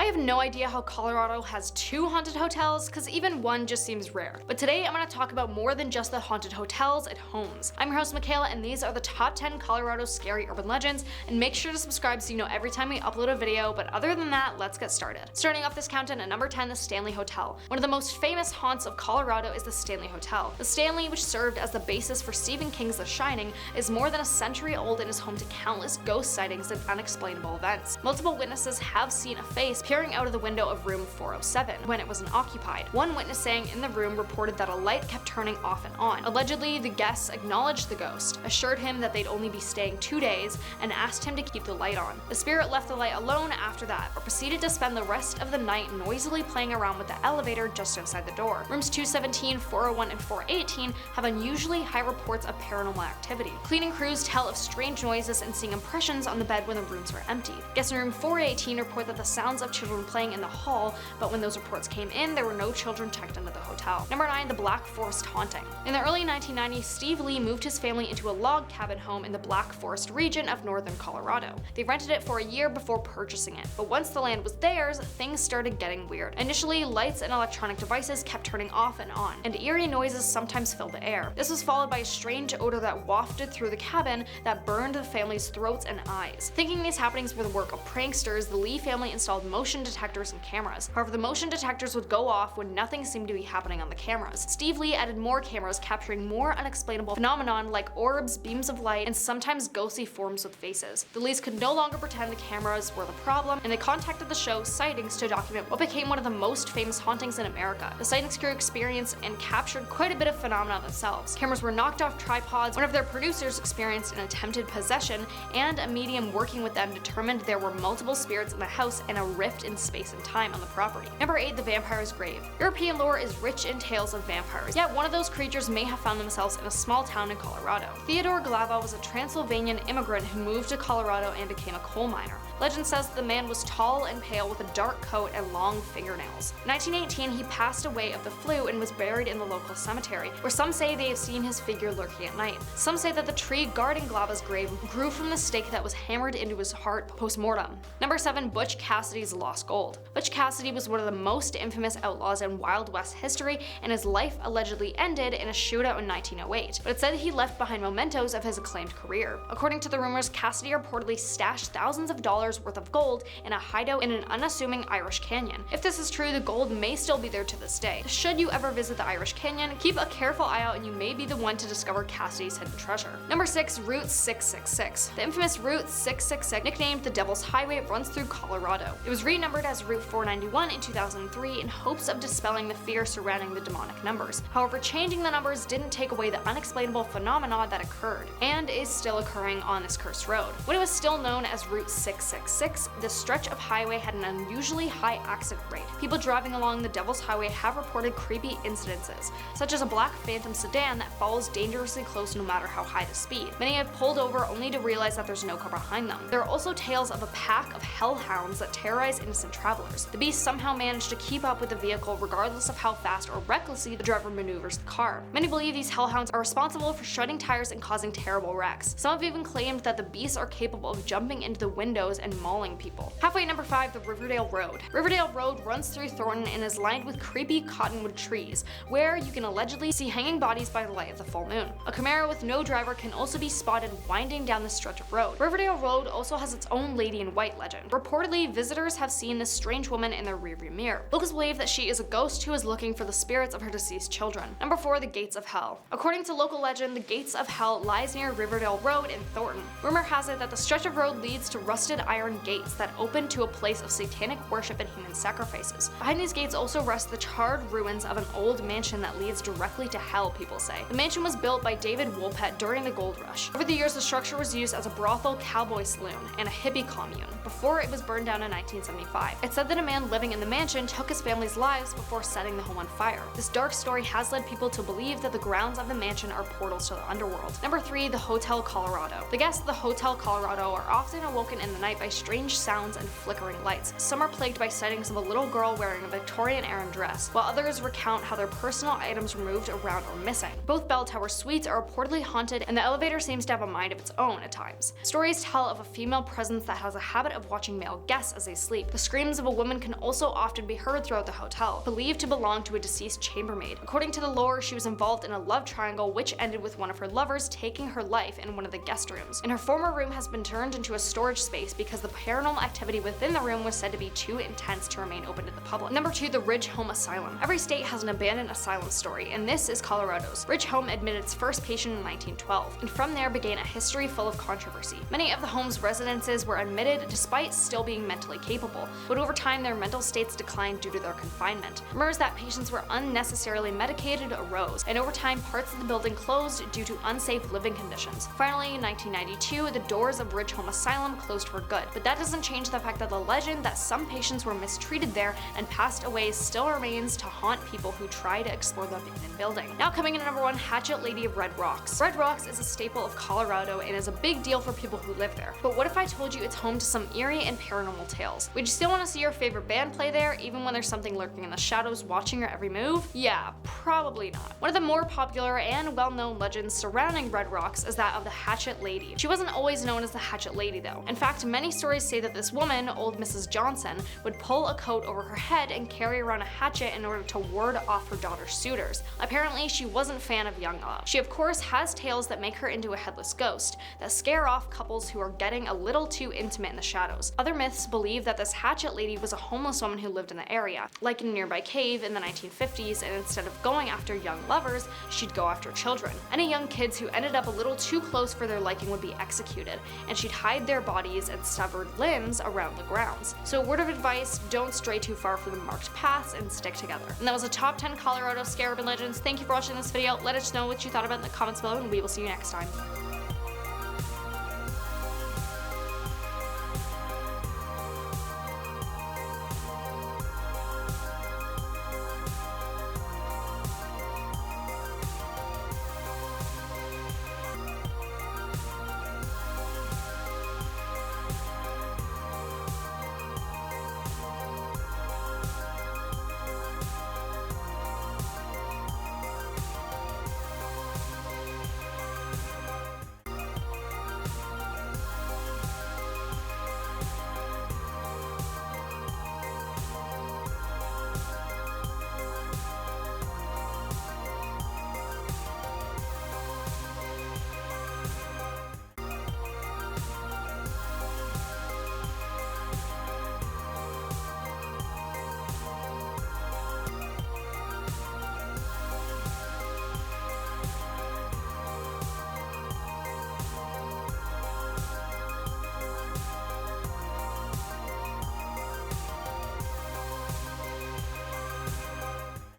I have no idea how Colorado has 2 haunted hotels, cause even one just seems rare. But today I'm gonna talk about more than just the haunted hotels at homes. I'm your host Michaela, and these are the top 10 Colorado scary urban legends, and make sure to subscribe so you know every time we upload a video, but other than that, let's get started. Starting off this countdown at number 10, the Stanley Hotel. One of the most famous haunts of Colorado is the Stanley Hotel. The Stanley, which served as the basis for Stephen King's The Shining, is more than a century old and is home to countless ghost sightings and unexplainable events. Multiple witnesses have seen a face peering out of the window of room 407 when it wasn't occupied. One witness staying in the room reported that a light kept turning off and on. Allegedly, the guests acknowledged the ghost, assured him that they'd only be staying 2 days, and asked him to keep the light on. The spirit left the light alone after that, but proceeded to spend the rest of the night noisily playing around with the elevator just outside the door. Rooms 217, 401, and 418 have unusually high reports of paranormal activity. Cleaning crews tell of strange noises and seeing impressions on the bed when the rooms are empty. Guests in room 418 report that the sounds of children playing in the hall, but when those reports came in, there were no children checked into the hotel. Number 9, the Black Forest Haunting. In the early 1990s, Steve Lee moved his family into a log cabin home in the Black Forest region of northern Colorado. They rented it for a year before purchasing it, but once the land was theirs, things started getting weird. Initially, lights and electronic devices kept turning off and on, and eerie noises sometimes filled the air. This was followed by a strange odor that wafted through the cabin that burned the family's throats and eyes. Thinking these happenings were the work of pranksters, the Lee family installed motion detectors and cameras. However, the motion detectors would go off when nothing seemed to be happening on the cameras. Steve Lee added more cameras capturing more unexplainable phenomenon like orbs, beams of light, and sometimes ghostly forms with faces. The Lees could no longer pretend the cameras were the problem, and they contacted the show Sightings to document what became one of the most famous hauntings in America. The Sightings crew experienced and captured quite a bit of phenomena themselves. Cameras were knocked off tripods, one of their producers experienced an attempted possession, and a medium working with them determined there were multiple spirits in the house and a rift in space and time on the property. Number 8, the Vampire's Grave. European lore is rich in tales of vampires, yet one of those creatures may have found themselves in a small town in Colorado. Theodore Glava was a Transylvanian immigrant who moved to Colorado and became a coal miner. Legend says the man was tall and pale with a dark coat and long fingernails. In 1918, he passed away of the flu and was buried in the local cemetery, where some say they have seen his figure lurking at night. Some say that the tree guarding Glava's grave grew from the stake that was hammered into his heart post-mortem. Number 7, Butch Cassidy's Lost Gold. Butch Cassidy was one of the most infamous outlaws in Wild West history, and his life allegedly ended in a shootout in 1908, but it said he left behind mementos of his acclaimed career. According to the rumors, Cassidy reportedly stashed thousands of dollars worth of gold in a hideout in an unassuming Irish canyon. If this is true, the gold may still be there to this day. Should you ever visit the Irish Canyon, keep a careful eye out and you may be the one to discover Cassidy's hidden treasure. Number 6, Route 666. The infamous Route 666, nicknamed the Devil's Highway, runs through Colorado. It was renumbered as Route 491 in 2003 in hopes of dispelling the fear surrounding the demonic numbers. However, changing the numbers didn't take away the unexplainable phenomena that occurred, and is still occurring on this cursed road. When it was still known as Route 666, this stretch of highway had an unusually high accident rate. People driving along the Devil's Highway have reported creepy incidences, such as a black Phantom sedan that follows dangerously close no matter how high the speed. Many have pulled over only to realize that there's no car behind them. There are also tales of a pack of hellhounds that terrorize innocent travelers. The beasts somehow manage to keep up with the vehicle regardless of how fast or recklessly the driver maneuvers the car. Many believe these hellhounds are responsible for shredding tires and causing terrible wrecks. Some have even claimed that the beasts are capable of jumping into the windows and mauling people. Halfway, number 5, the Riverdale Road. Riverdale Road runs through Thornton and is lined with creepy cottonwood trees, where you can allegedly see hanging bodies by the light of the full moon. A Camaro with no driver can also be spotted winding down the stretch of road. Riverdale Road also has its own Lady in White legend. Reportedly, visitors have seen this strange woman in their rearview mirror. Locals believe that she is a ghost who is looking for the spirits of her deceased children. Number 4, the Gates of Hell. According to local legend, the Gates of Hell lies near Riverdale Road in Thornton. Rumor has it that the stretch of road leads to rusted iron gates that open to a place of satanic worship and human sacrifices. Behind these gates also rest the charred ruins of an old mansion that leads directly to hell, people say. The mansion was built by David Woolpett during the gold rush. Over the years, the structure was used as a brothel, cowboy saloon, and a hippie commune, before it was burned down in 1975. It's said that a man living in the mansion took his family's lives before setting the home on fire. This dark story has led people to believe that the grounds of the mansion are portals to the underworld. Number 3, the Hotel Colorado. The guests of the Hotel Colorado are often awoken in the night by by strange sounds and flickering lights. Some are plagued by sightings of a little girl wearing a Victorian-era dress, while others recount how their personal items were moved around or missing. Both bell tower suites are reportedly haunted, and the elevator seems to have a mind of its own at times. Stories tell of a female presence that has a habit of watching male guests as they sleep. The screams of a woman can also often be heard throughout the hotel, believed to belong to a deceased chambermaid. According to the lore, she was involved in a love triangle which ended with one of her lovers taking her life in one of the guest rooms, and her former room has been turned into a storage space because the paranormal activity within the room was said to be too intense to remain open to the public. Number 2, the Ridge Home Asylum. Every state has an abandoned asylum story, and this is Colorado's. Ridge Home admitted its first patient in 1912, and from there began a history full of controversy. Many of the home's residences were admitted despite still being mentally capable, but over time their mental states declined due to their confinement. Rumors that patients were unnecessarily medicated arose, and over time parts of the building closed due to unsafe living conditions. Finally, in 1992, the doors of Ridge Home Asylum closed for good, but that doesn't change the fact that the legend that some patients were mistreated there and passed away still remains to haunt people who try to explore the abandoned building. Now coming in at number 1, Hatchet Lady of Red Rocks. Red Rocks is a staple of Colorado and is a big deal for people who live there. But what if I told you it's home to some eerie and paranormal tales? Would you still want to see your favorite band play there, even when there's something lurking in the shadows watching your every move? Yeah, probably not. One of the more popular and well-known legends surrounding Red Rocks is that of the Hatchet Lady. She wasn't always known as the Hatchet Lady though. In fact, many stories say that this woman, old Mrs. Johnson, would pull a coat over her head and carry around a hatchet in order to ward off her daughter's suitors. Apparently, she wasn't a fan of young love. She of course has tales that make her into a headless ghost, that scare off couples who are getting a little too intimate in the shadows. Other myths believe that this Hatchet Lady was a homeless woman who lived in the area, like in a nearby cave in the 1950s, and instead of going after young lovers, she'd go after children. Any young kids who ended up a little too close for their liking would be executed, and she'd hide their bodies and severed limbs around the grounds. So word of advice, don't stray too far from the marked paths and stick together. And that was a top 10 Colorado scare urban legends. Thank you for watching this video. Let us know what you thought about it in the comments below, and we will see you next time.